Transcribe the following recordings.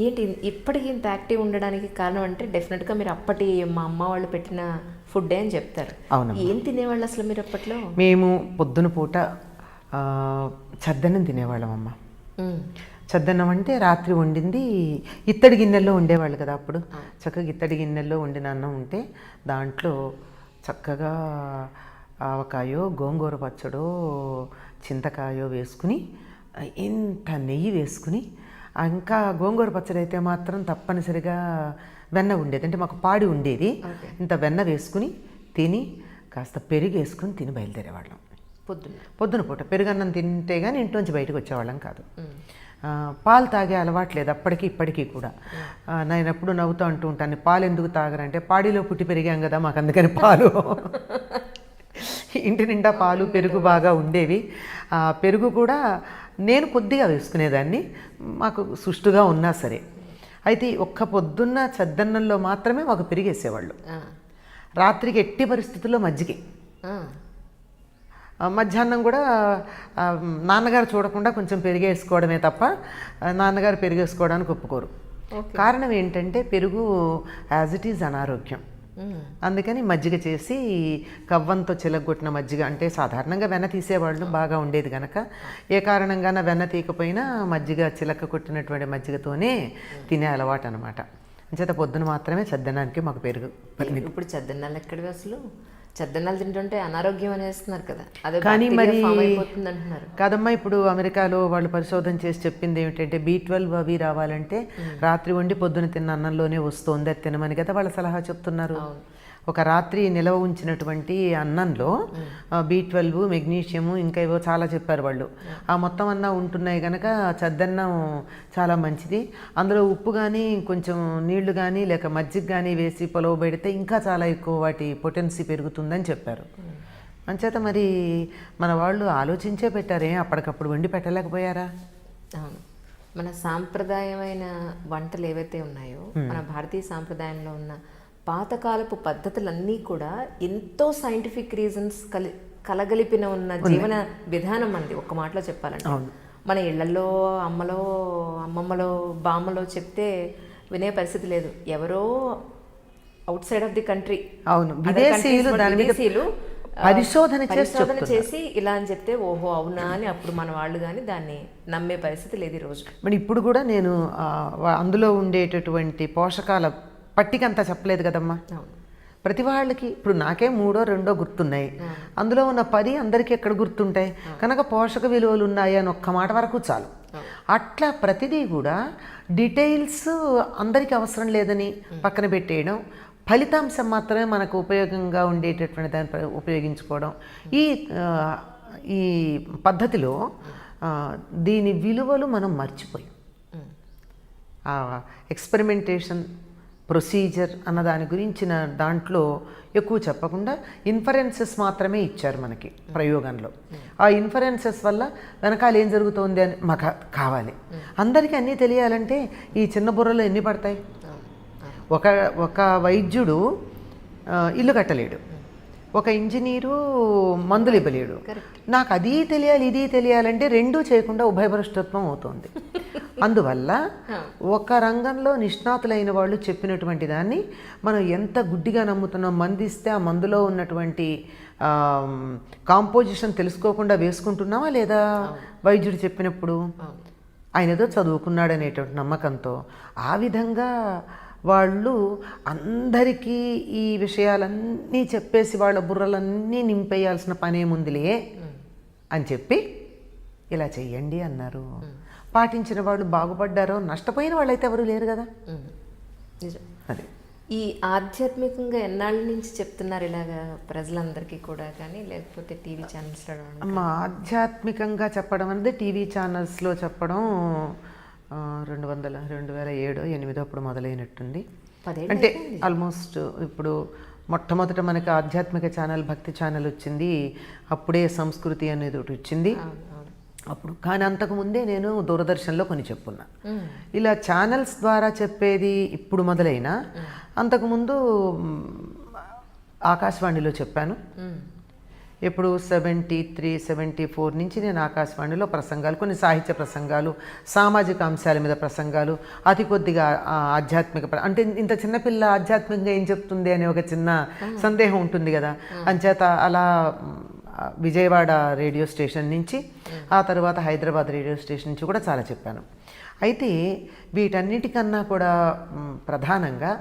ఏంటి ఇప్పటికి ఇంత యాక్టివ్ ఉండడానికి కారణం అంటే డెఫినెట్గా మీరు అప్పటి మా అమ్మ వాళ్ళు పెట్టిన ఫుడ్డే అని చెప్తారు. అవును. ఏం తినేవాళ్ళు అసలు మీరు అప్పట్లో? మేము పొద్దున పూట చద్దన్నం తినేవాళ్ళం అమ్మ. చద్దన్నం అంటే రాత్రి వండింది ఇత్తడి గిన్నెల్లో ఉండేవాళ్ళు కదా అప్పుడు. చక్కగా ఇత్తడి గిన్నెల్లో వండిన అన్నం ఉంటే దాంట్లో చక్కగా ఆవకాయో గోంగూర పచ్చడో చింతకాయో వేసుకుని ఇంత నెయ్యి వేసుకుని, ఇంకా గోంగూర పచ్చడి అయితే మాత్రం తప్పనిసరిగా వెన్న ఉండేది, అంటే మాకు పాడి ఉండేది. ఇంత వెన్న వేసుకుని తిని కాస్త పెరుగు వేసుకుని తిని బయలుదేరేవాళ్ళం పొద్దున పూట. పెరుగన్నం తింటే కానీ ఇంట్లోంచి బయటకు వచ్చేవాళ్ళం కాదు. పాలు తాగే అలవాట్లేదు అప్పటికి ఇప్పటికీ కూడా. నేను ఎప్పుడు నవ్వుతూ అంటూ ఉంటాను, పాలు ఎందుకు తాగరంటే పాడిలో పుట్టి పెరిగాం కదా మాకు అందుకని పాలు. ఇంటి నిండా పాలు పెరుగు బాగా ఉండేవి. పెరుగు కూడా నేను కొద్దిగా వేసుకునేదాన్ని, మాకు సుష్టుగా ఉన్నా సరే. అయితే ఒక్క పొద్దున్న చద్దన్నంలో మాత్రమే మాకు పెరిగేసేవాళ్ళు. రాత్రికి ఎట్టి పరిస్థితుల్లో మజ్జిగ. మధ్యాహ్నం కూడా నాన్నగారు చూడకుండా కొంచెం పెరిగేసుకోవడమే తప్ప నాన్నగారు పెరిగేసుకోవడానికి ఒప్పుకోరు. కారణం ఏంటంటే పెరుగు యాజ్ ఇట్ ఈజ్ అనారోగ్యం. అందుకని మజ్జిగ చేసి కవ్వంతో చిలగొట్టిన మజ్జిగ, అంటే సాధారణంగా వెన్న తీసేవాళ్ళు బాగా ఉండేది కనుక ఏ కారణంగాన వెన్న తీయకపోయినా మజ్జిగ చిలక కొట్టినటువంటి మజ్జిగతోనే తినే అలవాటు అనమాట. అంచేత పొద్దున మాత్రమే చద్దనానికి మాకు పెరుగు. ఇప్పుడు చద్దన్నాలు ఎక్కడివి అసలు? చద్దన్నాలు తింటుంటే అనారోగ్యం అనేస్తున్నారు కదా, అదే కానీ మరి అయిపోతుంది అంటున్నారు. కాదమ్మా, ఇప్పుడు అమెరికాలో వాళ్ళు పరిశోధన చేసి చెప్పింది ఏమిటంటే B12 అవి రావాలంటే రాత్రి వండి పొద్దున తిన్న అన్నంలోనే వస్తుంది, అది తినమని కదా వాళ్ళ సలహా చెప్తున్నారు. ఒక రాత్రి నిలవ ఉంచినటువంటి అన్నంలో B12 మెగ్నీషియము ఇంకా ఏవో చాలా చెప్పారు వాళ్ళు. ఆ మొత్తం అన్నా ఉంటున్నాయి కనుక చద్దన్నం చాలా మంచిది. అందులో ఉప్పు కానీ కొంచెం నీళ్లు కానీ లేక మజ్జిగ కానీ వేసి పొలవ పెడితే ఇంకా చాలా ఎక్కువ వాటి పొటెన్సీ పెరుగుతుందని చెప్పారు. అంచేత మరి మన వాళ్ళు ఆలోచించే పెట్టారే, అప్పటికప్పుడు వండి పెట్టలేకపోయారా? అవును. మన సాంప్రదాయమైన వంటలు ఏవైతే ఉన్నాయో, మన భారతీయ సాంప్రదాయంలో ఉన్న పాతకాలపు పద్ధతులన్నీ కూడా ఎంతో సైంటిఫిక్ రీజన్స్ కలగలిపిన ఉన్న జీవన విధానం అంది. ఒక్క మాటలో చెప్పాలంటే మన ఇళ్లలో అమ్మమ్మలో బామ్మలో చెప్తే వినే పరిస్థితి లేదు. ఎవరో out side of the country, అవును, విదేశీయులు పరిశోధన చేసి ఇలా అని చెప్తే ఓహో అవునా అని అప్పుడు మన వాళ్ళు కానీ దాన్ని నమ్మే పరిస్థితి లేదు ఈరోజు. మరి ఇప్పుడు కూడా నేను అందులో ఉండేటటువంటి పోషకాల పట్టికంతా చెప్పలేదు కదమ్మా. ప్రతి వాళ్ళకి ఇప్పుడు నాకే 3 2 గుర్తున్నాయి, అందులో ఉన్న 10 అందరికీ ఎక్కడ గుర్తుంటాయి కనుక పోషక విలువలు ఉన్నాయి అని ఒక్క మాట వరకు చాలు. అట్లా ప్రతిదీ కూడా డీటెయిల్స్ అందరికీ అవసరం లేదని పక్కన పెట్టేయడం, ఫలితాంశం మాత్రమే మనకు ఉపయోగంగా ఉండేటటువంటి దాన్ని ఉపయోగించుకోవడం. ఈ పద్ధతిలో దీని విలువలు మనం మర్చిపోయాం. ఎక్స్పెరిమెంటేషన్ ప్రొసీజర్ అన్న దాని గురించిన దాంట్లో ఎక్కువ చెప్పకుండా ఇన్ఫరెన్సెస్ మాత్రమే ఇచ్చారు మనకి ప్రయోగంలో. ఆ ఇన్ఫరెన్సెస్ వల్ల వెనకాల ఏం జరుగుతోంది అని మాకు కావాలి. అందరికీ అన్నీ తెలియాలంటే ఈ చిన్న బుర్రలో ఎన్ని పడతాయి? ఒక వైద్యుడు ఇల్లు కట్టలేడు, ఒక ఇంజనీరు మందులు ఇవ్వలేడు. నాకు అది తెలియాలి ఇది తెలియాలంటే రెండూ చేయకుండా ఉభయభ్రష్టత్వం అవుతుంది. అందువల్ల ఒక రంగంలో నిష్ణాతులైన వాళ్ళు చెప్పినటువంటి దాన్ని మనం ఎంత గుడ్డిగా నమ్ముతున్నాం. మందిస్తే ఆ మందులో ఉన్నటువంటి కాంపోజిషన్ తెలుసుకోకుండా వేసుకుంటున్నామా లేదా? వైద్యుడు చెప్పినప్పుడు ఆయన ఏదో చదువుకున్నాడు అనేటువంటి నమ్మకంతో ఆ విధంగా వాళ్ళు అందరికీ ఈ విషయాలన్నీ చెప్పేసి వాళ్ళ బుర్రలన్నీ నింపేయాల్సిన పనేముందిలే అని చెప్పి ఇలా చెయ్యండి అన్నారు. పాటించిన వాళ్ళు బాగుపడ్డారో, నష్టపోయిన వాళ్ళైతే ఎవరు లేరు కదా. అదే ఈ ఆధ్యాత్మికంగా ఎన్నాళ్ళ నుంచి చెప్తున్నారు ఇలాగా ప్రజలందరికీ కూడా, కానీ లేకపోతే టీవీ ఛానల్స్లో? ఆధ్యాత్మికంగా చెప్పడం అనేది టీవీ ఛానల్స్లో చెప్పడం 2007-8 అప్పుడు మొదలైనట్టుంది. అంటే ఆల్మోస్ట్ ఇప్పుడు మొట్టమొదట మనకి ఆధ్యాత్మిక ఛానల్ భక్తి ఛానల్ వచ్చింది, అప్పుడే సంస్కృతి అనేది ఒకటి వచ్చింది అప్పుడు. కానీ అంతకుముందే నేను దూరదర్శన్లో కొన్ని చెప్పున్నా. ఇలా ఛానల్స్ ద్వారా చెప్పేది ఇప్పుడు మొదలైనా అంతకుముందు ఆకాశవాణిలో చెప్పాను. ఇప్పుడు 73, 74 నుంచి నేను ఆకాశవాణిలో ప్రసంగాలు, కొన్ని సాహిత్య ప్రసంగాలు, సామాజిక అంశాల మీద ప్రసంగాలు, అతి కొద్దిగా ఆధ్యాత్మిక అంటే ఇంత చిన్నపిల్ల ఆధ్యాత్మికంగా ఏం చెప్తుంది అనే ఒక చిన్న సందేహం ఉంటుంది కదా. అంచేత అలా విజయవాడ రేడియో స్టేషన్ నుంచి, ఆ తర్వాత హైదరాబాద్ రేడియో స్టేషన్ నుంచి కూడా చాలా చెప్పాను. అయితే వీటన్నిటికన్నా కూడా ప్రధానంగా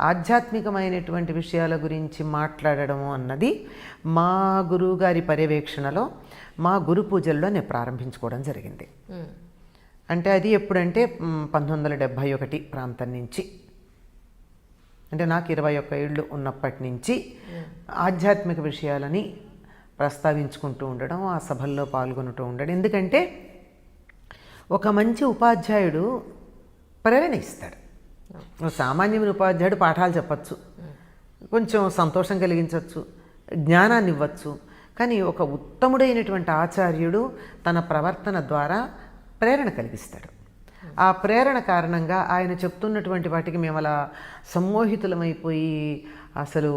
ఆధ్యాత్మికమైనటువంటి విషయాల గురించి మాట్లాడడం అన్నది మా గురువుగారి పర్యవేక్షణలో, మా గురు పూజల్లో నేను ప్రారంభించుకోవడం జరిగింది. అంటే అది ఎప్పుడంటే 1971 ప్రాంతం నుంచి, అంటే నాకు 21 ఏళ్ళు ఉన్నప్పటి నుంచి ఆధ్యాత్మిక విషయాలని ప్రస్తావించుకుంటూ ఉండడం, ఆ సభల్లో పాల్గొంటూ ఉండడం. ఎందుకంటే ఒక మంచి ఉపాధ్యాయుడు ప్రేరణ ఇస్తాడు. సామాన్యమైన ఉపాధ్యాయుడు పాఠాలు చెప్పచ్చు, కొంచెం సంతోషం కలిగించవచ్చు, జ్ఞానాన్ని ఇవ్వచ్చు. కానీ ఒక ఉత్తముడైనటువంటి ఆచార్యుడు తన ప్రవర్తన ద్వారా ప్రేరణ కలిగిస్తాడు. ఆ ప్రేరణ కారణంగా ఆయన చెప్తున్నటువంటి వాటికి మేము అలా సమ్మోహితులమైపోయి, అసలు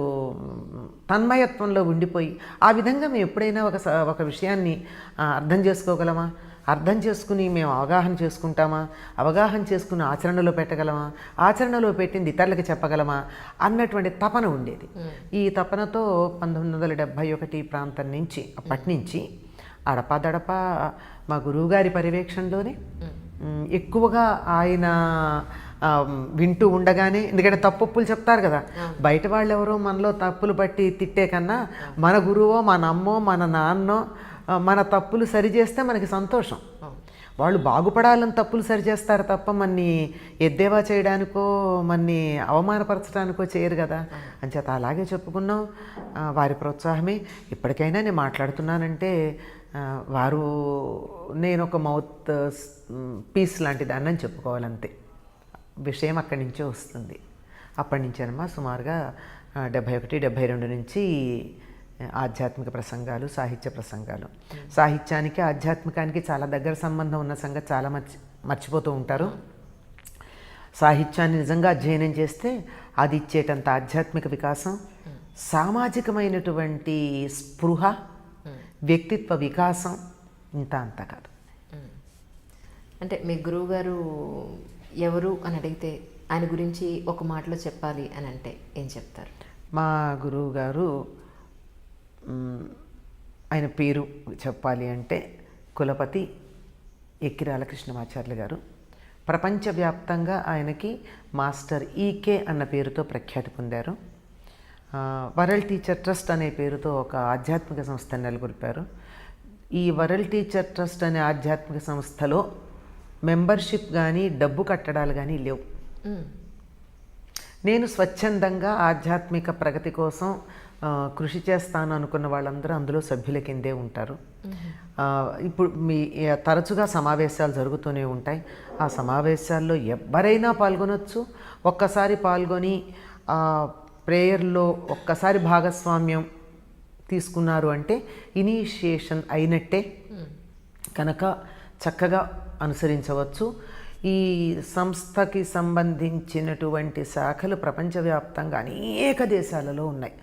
తన్మయత్వంలో ఉండిపోయి, ఆ విధంగా మేము ఎప్పుడైనా ఒక విషయాన్ని అర్థం చేసుకోగలమా, అర్థం చేసుకుని మేము అవగాహన చేసుకుంటామా, అవగాహన చేసుకుని ఆచరణలో పెట్టగలమా, ఆచరణలో పెట్టింది ఇతరులకి చెప్పగలమా అన్నటువంటి తపన ఉండేది. ఈ తపనతో 1971 ప్రాంతం నుంచి, అప్పటి నుంచి అడపాదడపా మా గురువుగారి పర్యవేక్షణలోనే ఎక్కువగా ఆయన వింటూ ఉండగానే, ఎందుకంటే తప్పులు చెప్తారు కదా, బయట వాళ్ళు ఎవరో మనలో తప్పులు బట్టి తిట్టే కన్నా మన గురువో, మన అమ్మో, మన నాన్నో మన తప్పులు సరిచేస్తే మనకి సంతోషం. వాళ్ళు బాగుపడాలని తప్పులు సరిచేస్తారు తప్ప మన్ని ఎద్దేవా చేయడానికో, మన్ని అవమానపరచడానికో చేయరు కదా. అంచేత అలాగే చెప్పుకున్నాం. వారి ప్రోత్సాహమే ఇప్పటికైనా నేను మాట్లాడుతున్నానంటే వారు, నేను ఒక మౌత్ పీస్ లాంటి దాన్ని అని చెప్పుకోవాలంతే. విషయం అక్కడి నుంచే వస్తుంది. అప్పటి నుంచేనమ్మా సుమారుగా 71, 72 నుంచి ఆధ్యాత్మిక ప్రసంగాలు, సాహిత్య ప్రసంగాలు. సాహిత్యానికి ఆధ్యాత్మికానికి చాలా దగ్గర సంబంధం ఉన్న సంగతి చాలా మర్చిపోతూ ఉంటారు. సాహిత్యాన్ని నిజంగా అధ్యయనం చేస్తే అది ఇచ్చేటంత ఆధ్యాత్మిక వికాసం, సామాజికమైనటువంటి స్పృహ, వ్యక్తిత్వ వికాసం ఇంత అంతా కాదు. అంటే మీ గురువుగారు ఎవరు అని అడిగితే, ఆయన గురించి ఒక మాటలో చెప్పాలి అని అంటే ఏం చెప్తారు? మా గురువు గారు, ఆయన పేరు చెప్పాలి అంటే కులపతి ఎక్కిరాల కృష్ణమాచార్యులు గారు. ప్రపంచవ్యాప్తంగా ఆయనకి మాస్టర్ ఈకే అన్న పేరుతో ప్రఖ్యాతి పొందారు. వరల్డ్ టీచర్ ట్రస్ట్ అనే పేరుతో ఒక ఆధ్యాత్మిక సంస్థను నెలకొల్పారు. ఈ వరల్డ్ టీచర్ ట్రస్ట్ అనే ఆధ్యాత్మిక సంస్థలో మెంబర్షిప్ కానీ, డబ్బు కట్టడాలు కానీ లేవు. నేను స్వచ్ఛందంగా ఆధ్యాత్మిక ప్రగతి కోసం కృషి చేస్తాను అనుకున్న వాళ్ళందరూ అందులో సభ్యుల కిందే ఉంటారు. ఇప్పుడు తరచుగా సమావేశాలు జరుగుతూనే ఉంటాయి. ఆ సమావేశాల్లో ఎవరైనా పాల్గొనవచ్చు. ఒక్కసారి పాల్గొని ప్రేయర్లో ఒక్కసారి భాగస్వామ్యం తీసుకున్నారు అంటే ఇనీషియేషన్ అయినట్టే కనుక చక్కగా అనుసరించవచ్చు. ఈ సంస్థకి సంబంధించినటువంటి శాఖలు ప్రపంచవ్యాప్తంగా అనేక దేశాలలో ఉన్నాయి.